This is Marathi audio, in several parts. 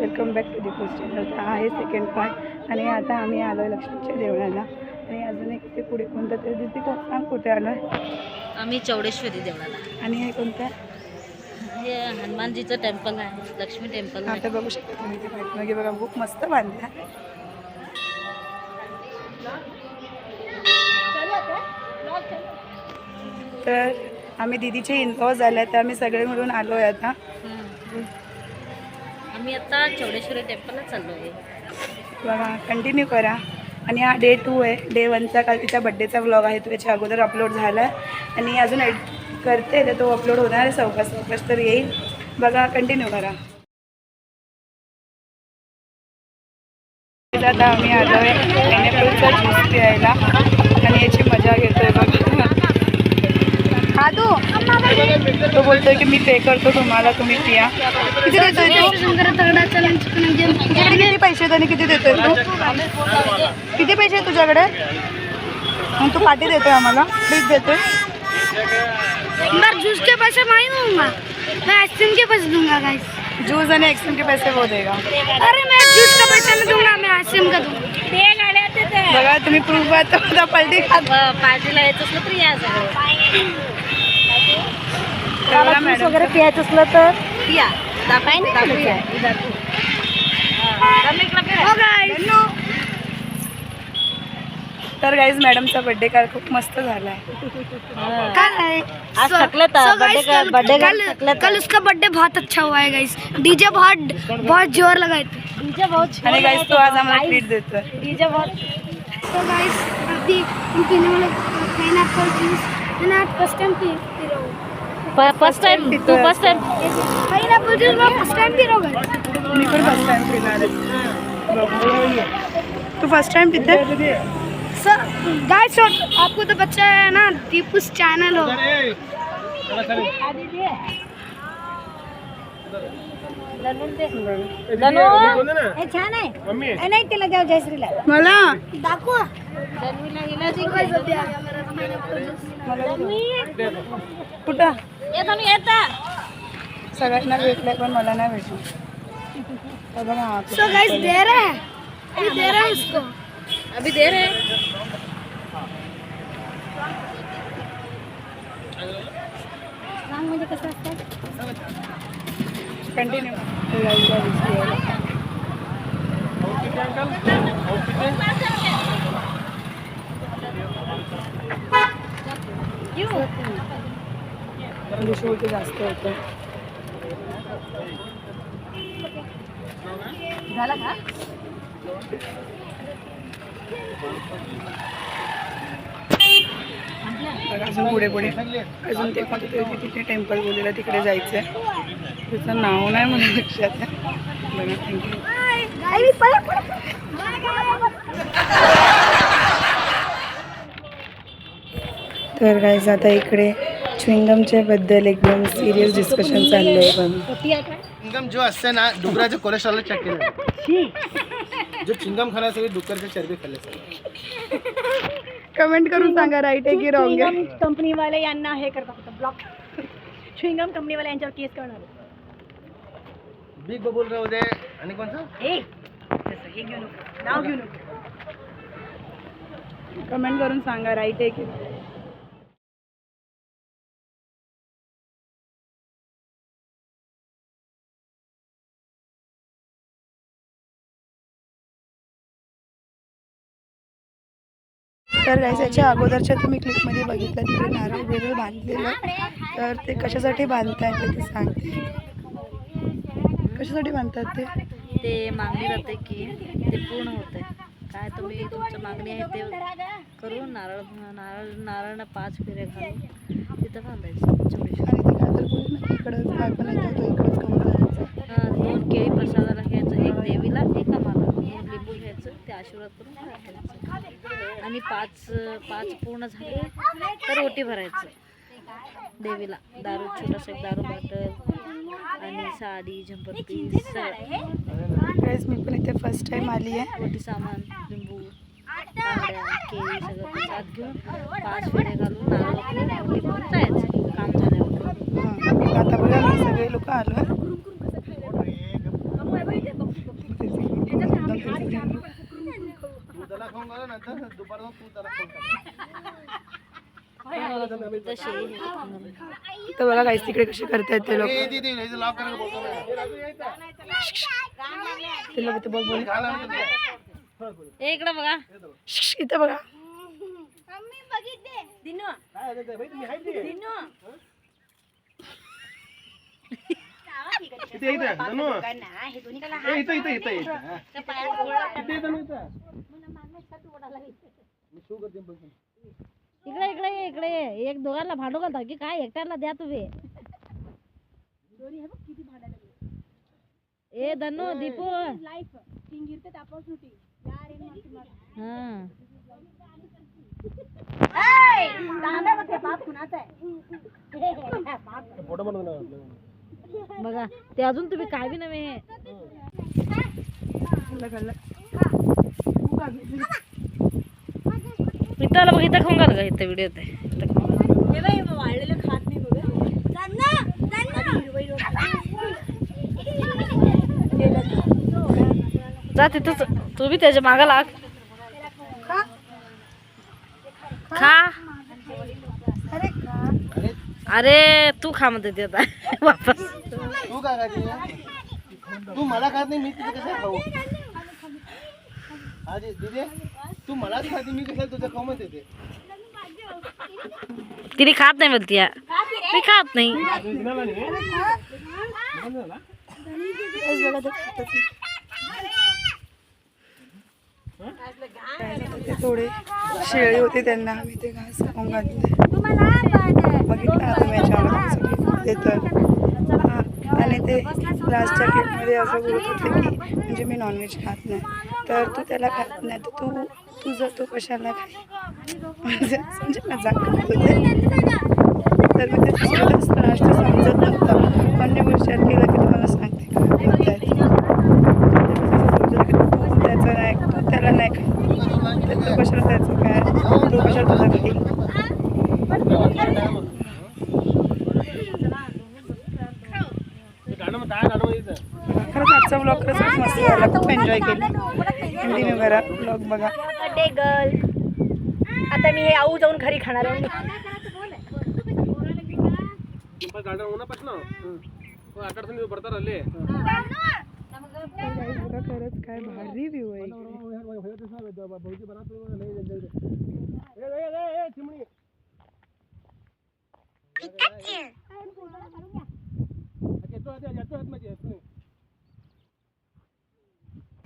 Welcome back to Deepu channel. हा आहे सेकंड पॉईंट आणि आता आम्ही आलो आहे लक्ष्मीच्या देवळाला. आणि अजून एक ते पुढे कोणतं तरी दिसते सांग कुठे आलो आहे. आम्ही चौडेश्वरी देवळाला. आणि हे कोणतं हे हनुमानजीचं टेम्पल आहे, लक्ष्मी टेम्पल. आता बघू शकता तुम्ही ते पाठीमागे बघा, बुक मस्त बांधल्या. तर आम्ही दीदीचे इनलॉज आले तर आम्ही सगळे मिळून आलो आहे आता. आम्ही आता चौडेश्वरी टेम्पलला चाललो आहे. बघा कंटिन्यू करा. आणि हा डे 2 आहे. डे 1चा काल तिचा बड्डेचा व्लॉग आहे तो याच्या अगोदर अपलोड झाला आहे आणि अजून एडिट करते तर तो अपलोड होणार आहे सावकाश तर येईल. बघा कंटिन्यू करा. आता आम्ही आलो आहे पायनॅपलचा ज्यूस प्यायला आणि याची मजा घेतोय बघा. हा तो बोलतोय की मी पे करतो तुम्हाला, तुम्ही पिया. किती देतोय तू? किती पैसे त्याने किती देतोय तू? किती पैसे आहे तुझ्याकडे? मग तू पार्टी देतोय आम्हाला, प्लीज देतोय. जूस के पैसे मैं दूंगा, मैं आइसक्रीम के पैसे दूंगा गाइस. जूस आणि आइसक्रीम के पैसे वो देगा. अरे मैं जूस का पैसा नहीं दूंगा, मैं आइसक्रीम का दूंगा. बघा तुम्ही प्रूफ आता पलटी खात. पार्टीला यायचं असलं तर या सगळं. मॅडम वगैरे पियायचं असलं तर पिया. दाखवूया. तर गाईज मॅडमचा बर्थडे काल खूप मस्त झाला आहे. आज थकलेत बर्थडे. कल उसका बर्थडे बहुत अच्छा हुआ है गाइस. डीजे बहुत जोर लगाए थे. डीजे बहुत आणि गाईज तो आज आम्हाला ट्रीट देतोय. डीजे बहुत. तो गाइस अभी हम पीने वाले पाइनएप्पल जूस. मैंने आज फर्स्ट टाइम पी रहा हूँ. फर्स्ट टाइम तू फर्स्ट टाइम पाइनएप्पल जूस मैं फर्स्ट टाइम पी रहा हूँ. मी पण फर्स्ट टाइम पिणार आहे. तू फर्स्ट टाइम पिते? सर गाइस आपको तो बच्चा है ना, दीपूस चैनल हो. छान आहे. नाही त्याला द्या जयश्रीला. मला दाखवा. कुठं येता सगळ्यांना भेटलंय पण मला नाही भेटलं. तर बघा हा सो गाइस दे रहे हैं, अभी दे रहे हैं उसको. अभी दे रहे. म्हणजे कसं असतं कंटिन्यू. शेवटी जास्त होतं. झाला का? अजून पुढे अजून ते कोणतं तरी तिथे टेम्पल बोललेलं तिकडे जायचं आहे. त्याचं नाव नाही मला लक्षात आहे. बघा थँक्यू. तर गाईज आता इकडे च्युइंगमच्या बद्दल एकदम सिरियस डिस्कशन चाललं आहे. पण चिंगम जो असते ना डुकराचे कोलेस्ट्रॉल चेक केले. जो चिंगम खाण्यासाठी डुकरचे चरबी खाल्ले. कमेंट करून सांगा राईट आहे की रॉंग आहे. कंपनी वाले यांना हे करतात होतं ब्लॉक. च्युइंगम कंपनी वाले यांच्यावर केस करणार. बिग बबूल राहू दे आणि कोणतं हे घेऊ नको, नाव घेऊ नको. कमेंट करून सांगा राईट आहे की. तर याच्या अगोदरच्या तुम्ही क्लिपमध्ये बघितलं तिकडे नारळ वेगळं बांधलेलं. तर ते कशासाठी बांधतात ते सांगते. कशासाठी बांधतात ते मागणी राहते की ते पूर्ण होते. काय तुम्ही तुमचं मागणी आहे ते करून नारळ 5 फेऱ्या घालून तिथं बांधायचं. आणि ते काय तर बोलू ना इकडं काय पण येतो तो इकडंच कमी करायचं. 2 केळी प्रसादाला घ्यायचं, 1 देवीला 1 आम्हाला. 2 लिंबू घ्यायचं, ते आशीर्वाद करून घ्यायचं. आणि 5 पूर्ण झाले तर ओटी भरायचं देवीला. दारू छोटासा एक दारू बॉटल आणि साडी झंपर पीस. गाईज मी पण इथे फर्स्ट टाइम आली आहे. ओटी सामान लिंबू तांबड्या केळी सगळं प्रसाद घेऊन 5 फेरे घालून नारळ ओटी भरून जायचं काम झाल्यावर. आता बघा मी सगळे लोक आलो आहे. दुपारनं तू जरा फोन कर. तशी तर बघा गाईस तिकडे कसे करतायत ते लोक. ए, दीदी, इथं लॉक करायला बोलतो ना. ते लोक ते बघ बोल. झालं ना तुझं? ए, इकडं बघा. इथं बघा. मम्मी बघितले दिनो काय आहे ते? बाई, तुम्ही आहे ते? दिनो इथे, इथे, धनु. ए, इथं, इथं, इथं, इथं. हा. इथे, इथं, इथं. मी शू करते पण. इकडे इकडे ये, इकडे ये. एक दोघांना भांडू घालता की काय एकट्याला द्या तुम्ही. ए धनु दीपू लाईफ गिरते तापासून हा फोटो बनवून ना. बघा ते अजून तुम्ही काय बी नव्हे हे. इथं आलं बघ इथं खाऊन घाल ग इथं व्हिडिओ ते जा तिथंच तू बी त्याच्या मागा लाग खा अरे तू खा म्हणते ते आता वापस तू काय खाते? तू मला खात नाही, मी तुझं कसं खाऊ? आजी दीदी, तू मलाच खाते, मी कसं तुझं खाऊ म्हणते ते? तिने खात नाही बोलती मी खात नाही ते थोडे शेळी होते त्यांना आम्ही ते घास खाऊन घातले. बघितलं ना तुम्ही याच्यामध्ये देतात. आणि ते लास्टच्या क्लिपमध्ये असं बोलत होते की म्हणजे मी नॉनव्हेज खात नाही, तर तू त्याला खात नाही तर तुझं तो कशाला खाय म्हणजे मजाक करत होते. तर मी त्याच्यासोबतच लास्ट समजत नव्हतं, पण मी विचार केला की तुम्हाला सांगते का बोलताय. समजलं की तू त्याचं नाही, तू त्याला नाही खात तर तू कशाला त्याचं काय, तू कशाला तुझं खाईल. खरंच आजचा ब्लॉग खरंच मस्त झाला, खूप एन्जॉय केली. कंटिन्यू करा ब्लॉग बघा. गर्ल आता मी हे आऊ जाऊन घरी खाणार आहे. गार्डन होना पटना आकर्षण बरता राहिले. खरंच काय भारी व्ह्यू आहे इकडे.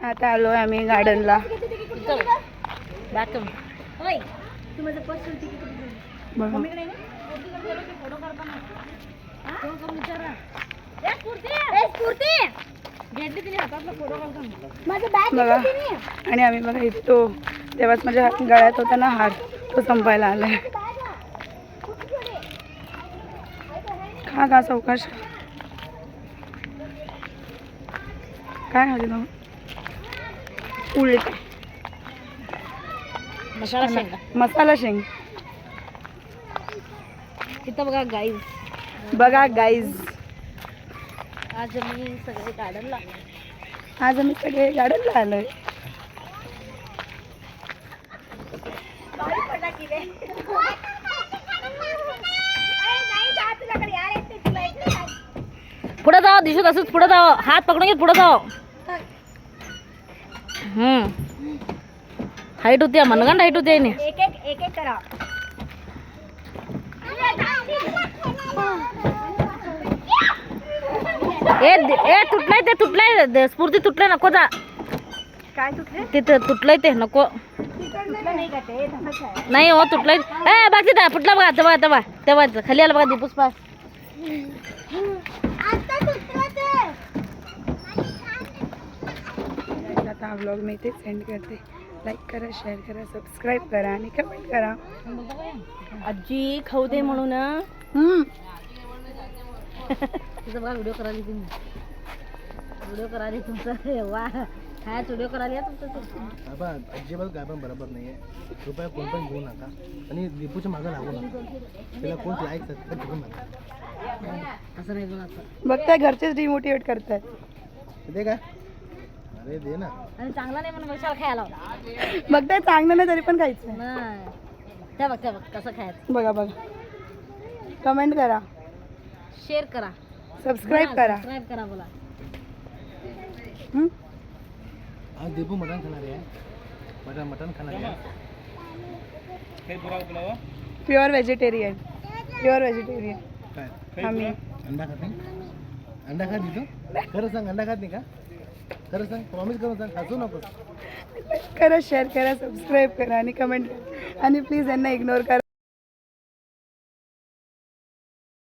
आता आलोय आम्ही गार्डनला. बघा बघा आणि आम्ही बघा इथे तो तेव्हाच माझ्या गळ्यात होता ना हार, तो संपायला आलाय. खा सावकाश. काय खाते ना उलट मसाला शेंगा मसाला शेंग. तिथं बघा गाईज बघा गाईज आज मी सगळे गार्डनला आज आम्ही सगळे गार्डनला आलोय. पुढे जाओ दिसत असंच पुढे जाओ हात पकडून घे पुढे जाओ. हाईट होती मनगंड हाईट होती आहे एक एक करा. ए तुटलंय ते तुटलंय स्फूर्ती तुटलंय नको जा. काय तुटले? तिथं तुटलंय ते नको नाही का ते तसंच आहे. नाही हो तुटलंय. ए बघ तिथं फुटला बघा तेव्हा तेव्हा तेव्हा खाली आला बघा दीपूस पाय. आता तुटलं ते. आता हा ब्लॉग मी इथेच सेंड करते. लाईक करा, शेअर करा, सबस्क्राईब करा आणि कमेंट करा. आजी खाऊ दे म्हणून. तिथं बघा व्हिडिओ करायला तुम्ही व्हिडिओ करायला तुमचं वा हाच व्हिडिओ करायला तुमचं. बाबा अजिबात गायबा बरोबर नाही आहे. कृपया कोण पण घेऊ नका आणि दीपूच्या मागं लागू नका. त्याला कोण लाईक सबस्क्राईब करू नका. असं नाही बोलायचं. बघताय घरचेच डिमोटिवेट करतायत. ते काय अरे दे ना. आणि चांगला नाही म्हणून कशाला खायला लावला? मग ते चांगलं नाही तरी पण खायचं. नाही. त्या बघ कसं खायचं. बघा कमेंट करा, शेअर करा, सबस्क्राईब करा. सबस्क्राईब करा बोला. हं? आज दीपू मटन खाणार आहे. मटन खाणार आहे. Pure vegetarian. काय आम्ही अंडा खात नाही. अंडा खात नाही तू? खरं सांग, अंडा खात नाही का? खरं सांग, प्रॉमिस करून सांग, हसू नकोस. करा, शेअर करा, सबस्क्राईब करा आणि कमेंट करा आणि प्लीज यांना इग्नोर करा.